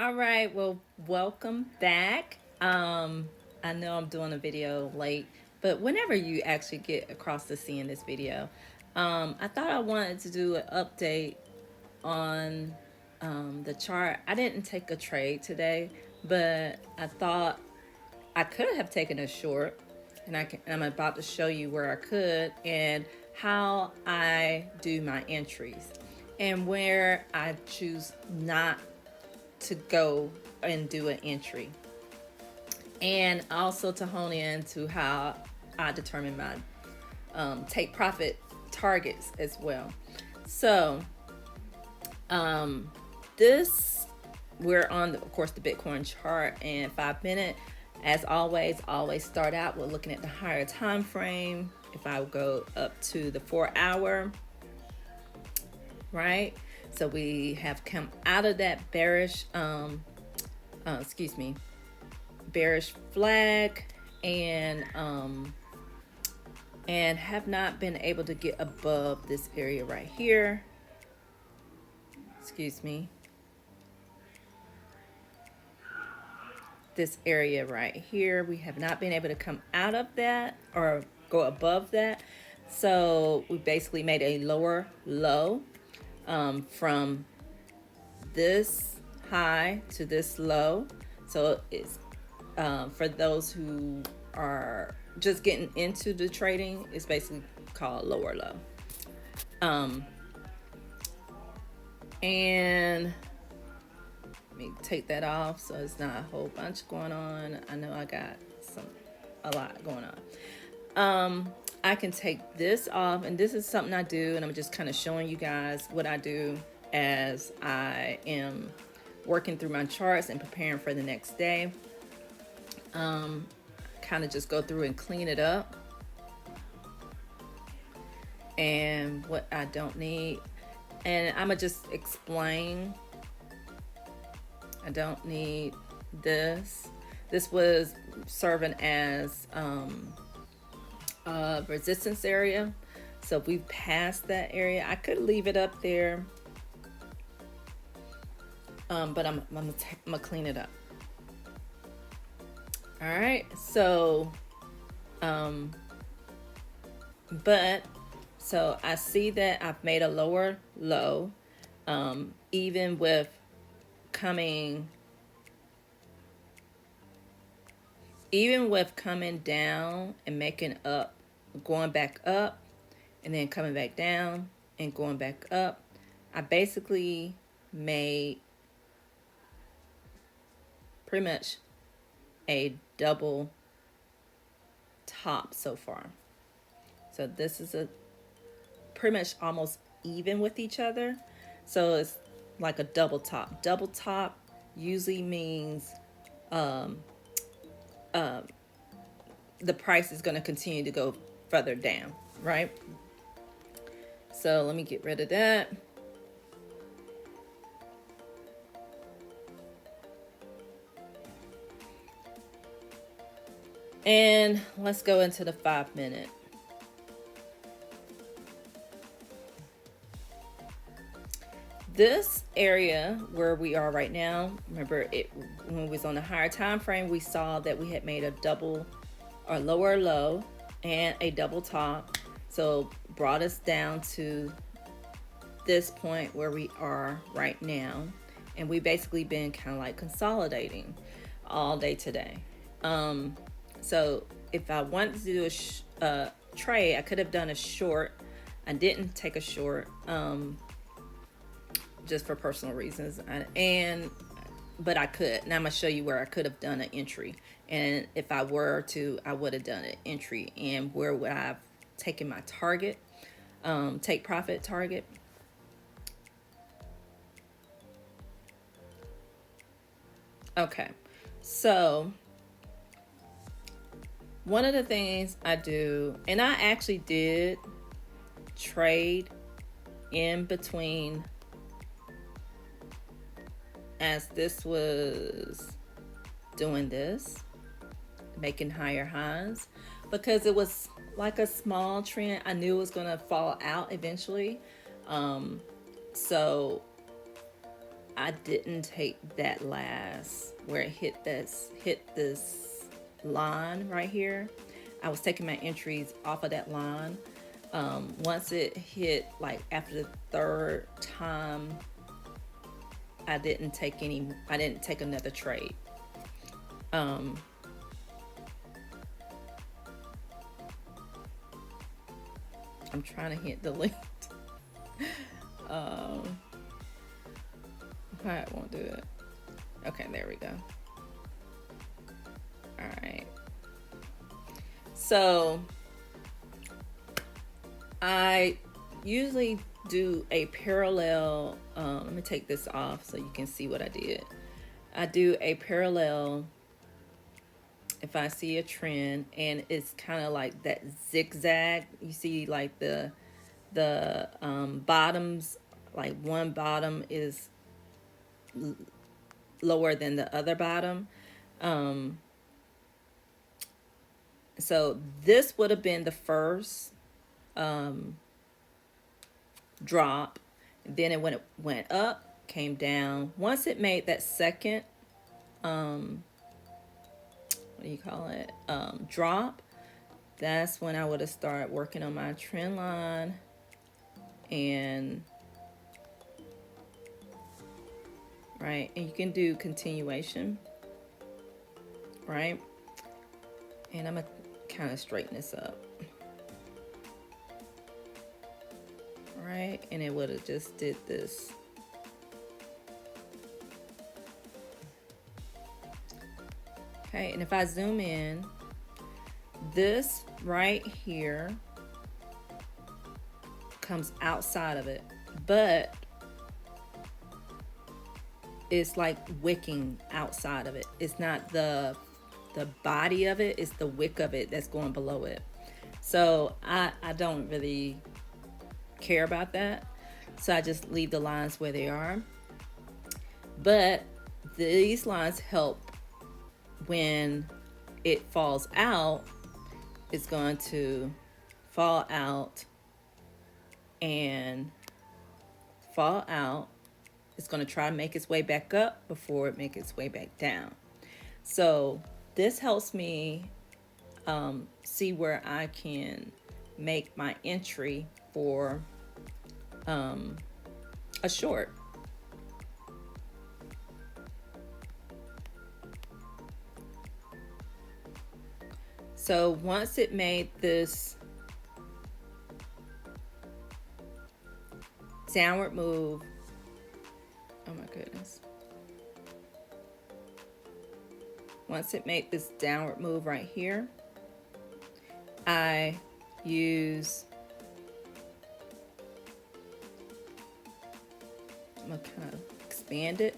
All right, well, welcome back. I know I'm doing a video late, but whenever you actually get across to seeing this video, I thought I wanted to do an update on the chart. I didn't take a trade today, but I thought I could have taken a short, and I'm about to show you where I could and how I do my entries and where I choose not to go and do an entry, and also to hone in to how I determine my take profit targets as well. So this we're on of course the Bitcoin chart and 5 minute. As always start out with looking at the higher time frame. If I go up to the 4 hour, right? So we have come out of that bearish flag, and have not been able to get above this area right here. This area right here, we have not been able to come out of that or go above that. So we basically made a lower low from this high to this low. So it's for those who are just getting into the trading, it's basically called lower low. And let me take that off so it's not a whole bunch going on. I know I got a lot going on. I can take this off, and this is something I do, and I'm just kind of showing you guys what I do as I am working through my charts and preparing for the next day. Kind of just go through and clean it up and what I don't need, and I'm gonna just explain. I don't need this. This was serving as a resistance area. So if we pass that area, I could leave it up there, but I'm gonna clean it up. All right, so so I see that I've made a lower low, even with coming down and making up, going back up, and then coming back down and going back up. I basically made pretty much a double top so far. So this is a pretty much almost even with each other. So it's like a double top. Double top usually means the price is going to continue to go further down, right? So let me get rid of that. And let's go into the 5 minute. This area where we are right now, remember when we was on the higher time frame, we saw that we had made a double or lower low and a double top. So brought us down to this point where we are right now. And we basically been kind of like consolidating all day today. So if I wanted to do a trade, I could have done a short. I didn't take a short, just for personal reasons, but I could. Now I'm gonna show you where I could have done an entry, and if I were to, I would have done an entry, and where would I have taken my target, take profit target. Okay, so one of the things I do, and I actually did trade in between as this was doing this, making higher highs, because it was like a small trend. I knew it was gonna fall out eventually. So I didn't take that last where it hit this line right here. I was taking my entries off of that line. Once it hit, like after the third time, I didn't take another trade. I'm trying to hit delete. Probably won't do it. Okay, there we go. All right. So I usually do a parallel. Let me take this off so you can see what I did. I do a parallel if I see a trend and it's kind of like that zigzag. You see like the bottoms, like one bottom is lower than the other bottom. So this would have been the first drop. Then it went up, came down. Once it made that second, what do you call it, drop, that's when I would have started working on my trend line. And right, and you can do continuation, right? And I'm gonna kind of straighten this up, right? And it would have just did this. Okay, and if I zoom in, this right here comes outside of it, but it's like wicking outside of it. It's not the body of it, it's the wick of it that's going below it. So I don't really care about that. So I just leave the lines where they are. But these lines help when it falls out. It's going to fall out and fall out. It's going to try to make its way back up before it makes its way back down. So this helps me see where I can make my entry for a short. So once it made this downward move, oh my goodness. Once it made this downward move right here, I use, I'm gonna kind of expand it.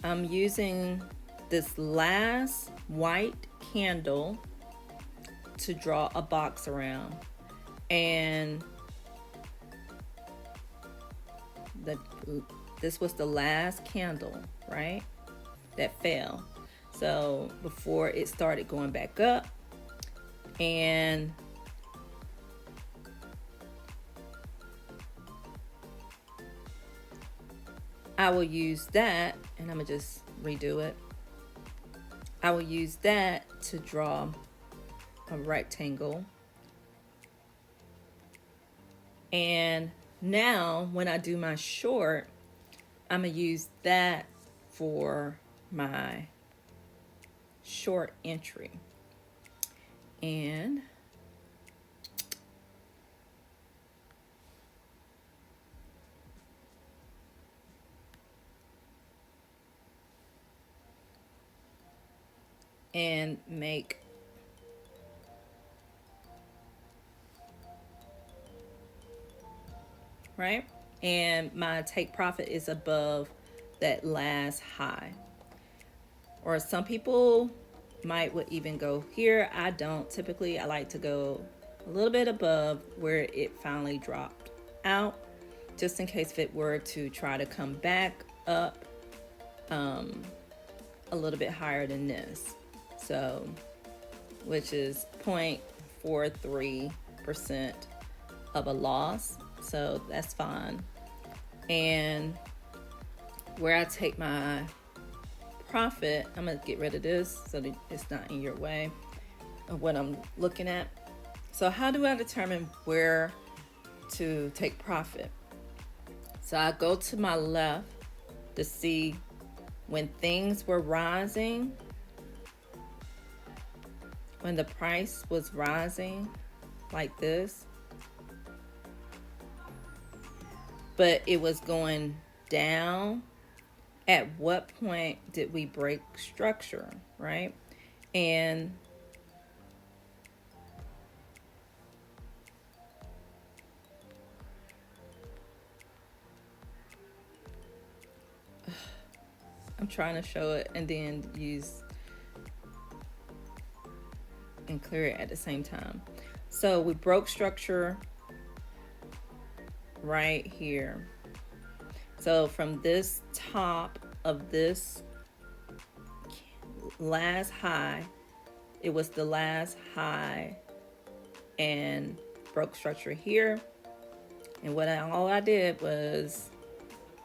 I'm using this last white candle to draw a box around, and this was the last candle, right, that fell. So before it started going back up, and I will use that, and I'm gonna just redo it. I will use that to draw a rectangle. And now when I do my short, I'm gonna use that for my short entry. And make right, and my take profit is above that last high. Or some people would even go here. I don't typically. I like to go a little bit above where it finally dropped out, just in case if it were to try to come back up a little bit higher than this. So, which is 0.43% of a loss. So that's fine. And where I take my profit. I'm gonna get rid of this so that it's not in your way of what I'm looking at. So how do I determine where to take profit? So I go to my left to see when things were rising, when the price was rising like this, but it was going down. At what point did we break structure, right? And I'm trying to show it and then use and clear it at the same time. So we broke structure right here. So from this top of this last high, it was the last high, and broke structure here. And all I did was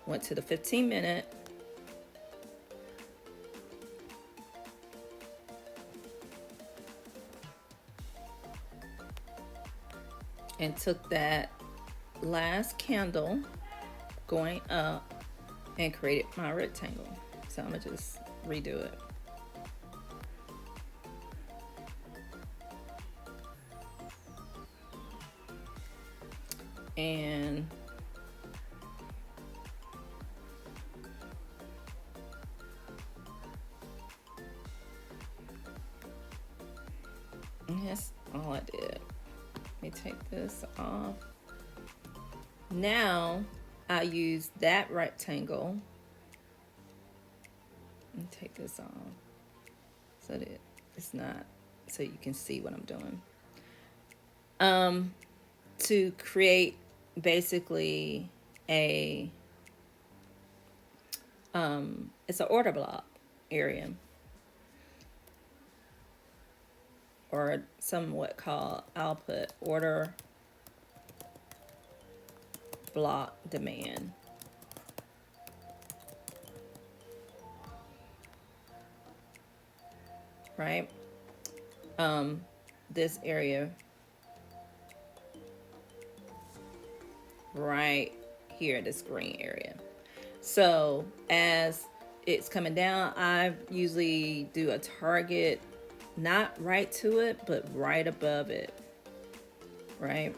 went to the 15-minute, and took that last candle going up and created my rectangle. So I'm gonna just redo it. And that's all I did. Let me take this off. Now I use that rectangle and take this off so that it's not, so you can see what I'm doing. To create basically a it's an order block area, or somewhat called, I'll put order block demand. Right? This area right here, this green area. So as it's coming down, I usually do a target, not right to it, but right above it. Right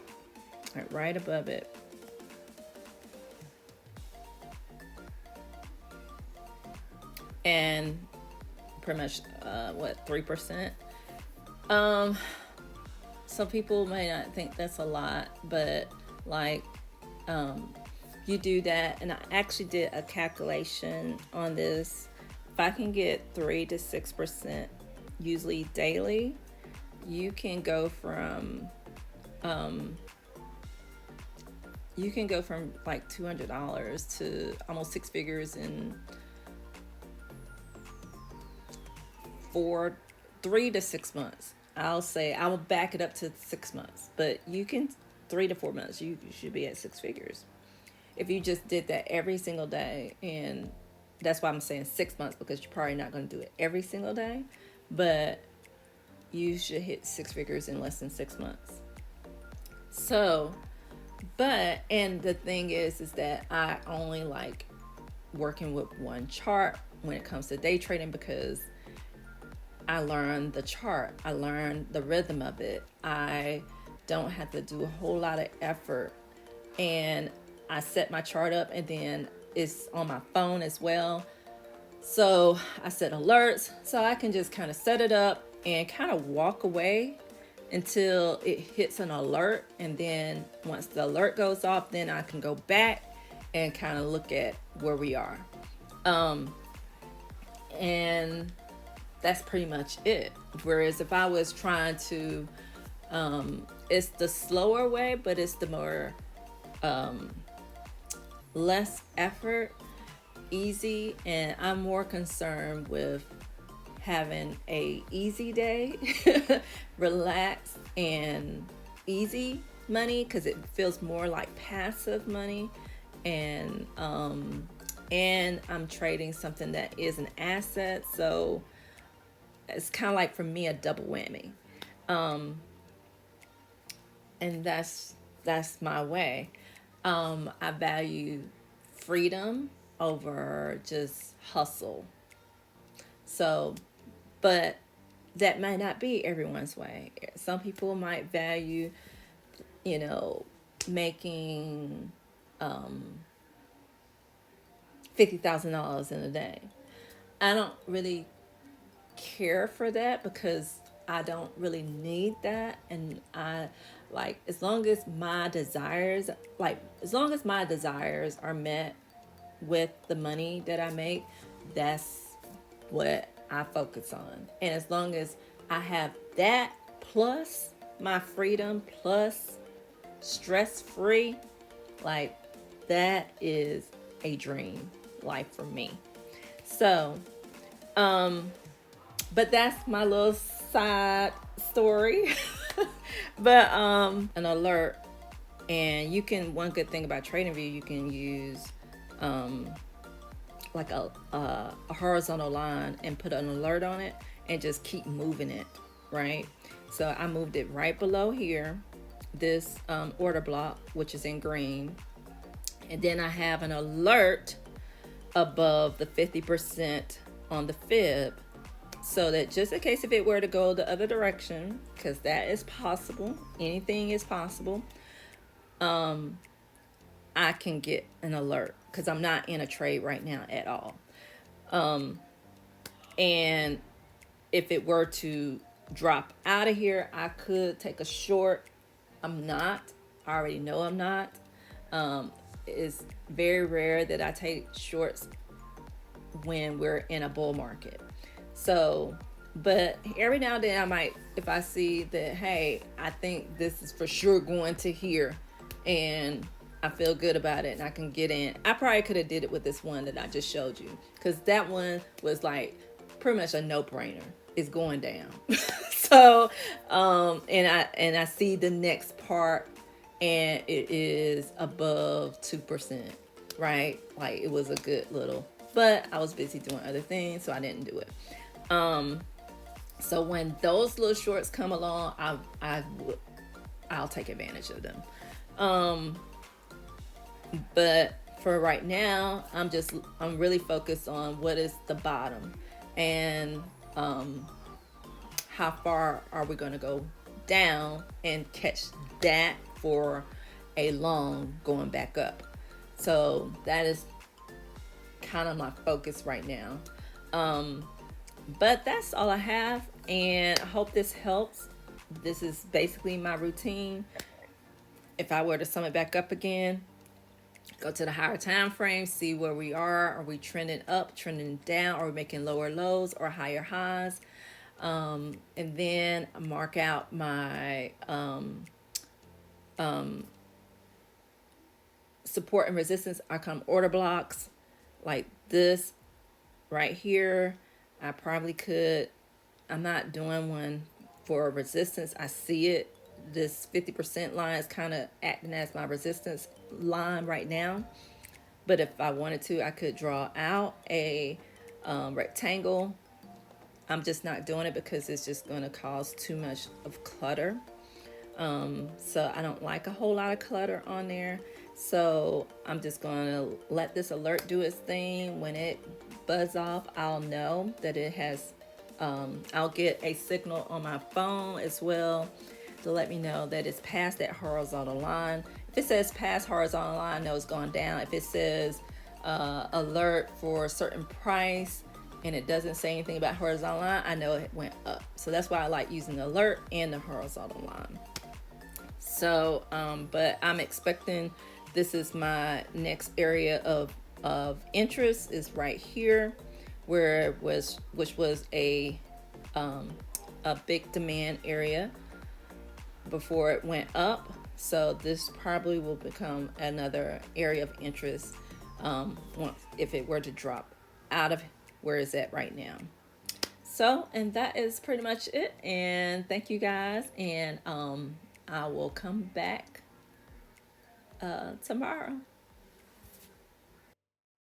above it. And pretty much 3%. Some people may not think that's a lot, but like you do that, and I actually did a calculation on this. If I can get 3 to 6% usually daily, you can go from like $200 to almost 6 figures in 3 to 6 months. I'll say I will back it up to 6 months, but you can 3 to 4 months. You should be at 6 figures if you just did that every single day. And that's why I'm saying 6 months, because you're probably not going to do it every single day, but you should hit 6 figures in less than 6 months. So, and the thing is that I only like working with one chart when it comes to day trading, because I learned the chart, I learned the rhythm of it. I don't have to do a whole lot of effort, and I set my chart up, and then it's on my phone as well. So I set alerts, so I can just kind of set it up and kind of walk away until it hits an alert. And then once the alert goes off, then I can go back and kind of look at where we are. And that's pretty much it. Whereas if I was trying to, it's the slower way, but it's the more less effort, easy, and I'm more concerned with having a easy day, relaxed and easy money, because it feels more like passive money, and and I'm trading something that is an asset. So it's kind of like for me a double whammy. Um, and that's my way. I value freedom over just hustle. So, but that might not be everyone's way. Some people might value, you know, making $50,000 in a day. I don't really care for that because I don't really need that. And I like, as long as my desires are met with the money that I make, that's what I focus on. And as long as I have that plus my freedom plus stress free, like that is a dream life for me. So, um, but that's my little side story. But an alert, and you can, one good thing about TradingView, you can use um like a horizontal line and put an alert on it and just keep moving it, right? So I moved it right below here, this order block, which is in green. And then I have an alert above the 50% on the fib, so that just in case if it were to go the other direction, because that is possible, anything is possible, I can get an alert because I'm not in a trade right now at all. And if it were to drop out of here, I could take a short. I'm not. I already know I'm not. It's very rare that I take shorts when we're in a bull market. So, but every now and then I might, if I see that, hey, I think this is for sure going to here, and I feel good about it and I can get in. I probably could have did it with this one that I just showed you, because that one was like pretty much a no-brainer. It's going down. So, and I see the next part, and it is above 2%, right? Like it was a good little, but I was busy doing other things, so I didn't do it. So when those little shorts come along, I'll take advantage of them. But for right now, I'm really focused on what is the bottom, and how far are we going to go down and catch that for a long going back up. So that is kind of my focus right now. But that's all I have, and I hope this helps. This is basically my routine. If I were to sum it back up again, go to the higher time frame, see where we are. Are we trending up, trending down? Are we making lower lows or higher highs? And then mark out my support and resistance. I come order blocks like this right here. I probably could, I'm not doing one for resistance. I see it. This 50% line is kind of acting as my resistance line right now. But if I wanted to, I could draw out a rectangle. I'm just not doing it because it's just going to cause too much of clutter. So I don't like a whole lot of clutter on there. So I'm just going to let this alert do its thing. When it buzz off, I'll know that it has, I'll get a signal on my phone as well to let me know that it's past that horizontal line. If it says past horizontal line, I know it's gone down. If it says alert for a certain price and it doesn't say anything about horizontal line, I know it went up. So that's why I like using the alert and the horizontal line. So, but I'm expecting, this is my next area of interest is right here, where it was, which was a big demand area before it went up. So this probably will become another area of interest if it were to drop out of where it's at right now. So, and that is pretty much it. And thank you guys. And I will come back tomorrow.